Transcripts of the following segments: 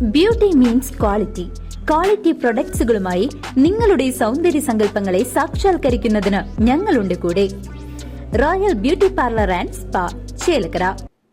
Beauty means quality. Quality പ്രൊഡക്ട്സുകളുമായി നിങ്ങളുടെ സൗന്ദര്യ സങ്കല്പങ്ങളെ സാക്ഷാത്കരിക്കുന്നതിന് ഞങ്ങളുണ്ട് കൂടെ. Royal beauty parlour and spa, Chelakkara.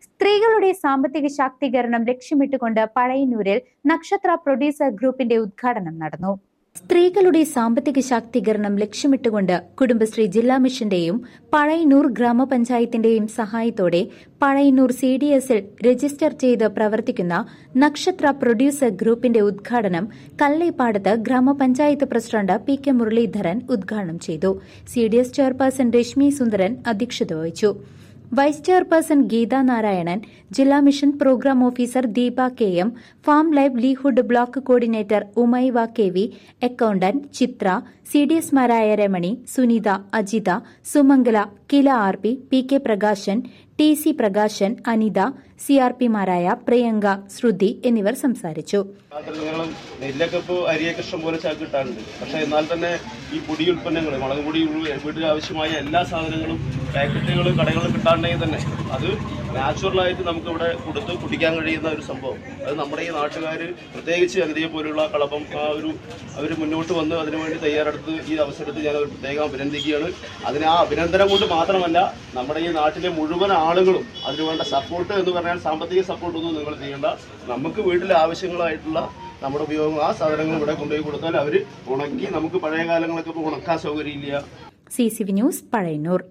സ്ത്രീകളുടെ സാമ്പത്തിക ശാക്തീകരണം ലക്ഷ്യമിട്ടുകൊണ്ട് പഴയന്നൂരിൽ നക്ഷത്ര പ്രൊഡ്യൂസർ ഗ്രൂപ്പിന്റെ ഉദ്ഘാടനം നടന്നു. സ്ത്രീകളുടെ സാമ്പത്തിക ശാക്തീകരണം ലക്ഷ്യമിട്ടുകൊണ്ട് കുടുംബശ്രീ ജില്ലാ മിഷന്റെയും പഴയന്നൂർ ഗ്രാമപഞ്ചായത്തിന്റെയും സഹായത്തോടെ പഴയന്നൂർ CDSൽ രജിസ്റ്റർ ചെയ്ത് പ്രവർത്തിക്കുന്ന നക്ഷത്ര പ്രൊഡ്യൂസർ ഗ്രൂപ്പിന്റെ ഉദ്ഘാടനം കല്ലേപ്പാടത്ത് ഗ്രാമപഞ്ചായത്ത് പ്രസിഡന്റ് PK മുരളീധരൻ ഉദ്ഘാടനം ചെയ്തു. CDS ചെയർപേഴ്സൺ രശ്മി സുന്ദരൻ അധ്യക്ഷത വഹിച്ചു. വൈസ് ചെയർപേഴ്സൺ ഗീതാ നാരായണൻ, ജില്ലാ mission programme officer Deepa KM, farm livelihood block coordinator Umaiva KV, accountant Chithra, CDSമാരായ Ramani, Sunitha, Ajitha, Sumangala, Kila RP, PK Prakashan, TC Prakashan, Anitha, CRPമാരായ പ്രിയങ്ക, ശ്രുതി എന്നിവർ സംസാരിച്ചു. നെല്ലൊക്കെ ഇപ്പോൾ അരിയൊക്കെ ഇഷ്ടം പോലെ ചാക്ക് കിട്ടാറുണ്ട്. പക്ഷേ എന്നാൽ തന്നെ ഈ പൊടി ഉൽപ്പന്നങ്ങൾ, മുളക് പൊടി, വീട്ടിൽ ആവശ്യമായ എല്ലാ സാധനങ്ങളും പാക്കറ്റുകൾ കടകളിൽ കിട്ടാണ്ടെങ്കിൽ തന്നെ അത് നാച്ചുറലായിട്ട് നമുക്കിവിടെ കൊടുത്ത് കുടിക്കാൻ കഴിയുന്ന ഒരു സംഭവം. അത് നമ്മുടെ ഈ നാട്ടുകാർ, പ്രത്യേകിച്ച് അഗതിയെ പോലുള്ള കളപ്പം അവർ മുന്നോട്ട് വന്ന് അതിനുവേണ്ടി തയ്യാറെടുത്ത് ഈ അവസരത്തിൽ ഞാൻ പ്രത്യേകം അഭിനന്ദിക്കുകയാണ്. അതിന് ആ അഭിനന്ദനം കൊണ്ട് മാത്രമല്ല, നമ്മുടെ ഈ നാട്ടിലെ മുഴുവൻ ആളുകളും അതിനുവേണ്ട സപ്പോർട്ട് എന്ന് പറഞ്ഞാൽ സാമ്പത്തിക സപ്പോർട്ടൊന്നും നിങ്ങൾ ചെയ്യേണ്ട. നമുക്ക് വീട്ടിലെ ആവശ്യങ്ങളായിട്ടുള്ള നമ്മുടെ ഉപയോഗം ആ സാധനങ്ങൾ ഇവിടെ കൊണ്ടുപോയി കൊടുത്താൽ അവർ ഉണക്കി, നമുക്ക് പഴയ കാലങ്ങളൊക്കെ ഇപ്പോൾ ഉണക്കാൻ സൗകര്യമില്ല. CCV news, Pazhayannur.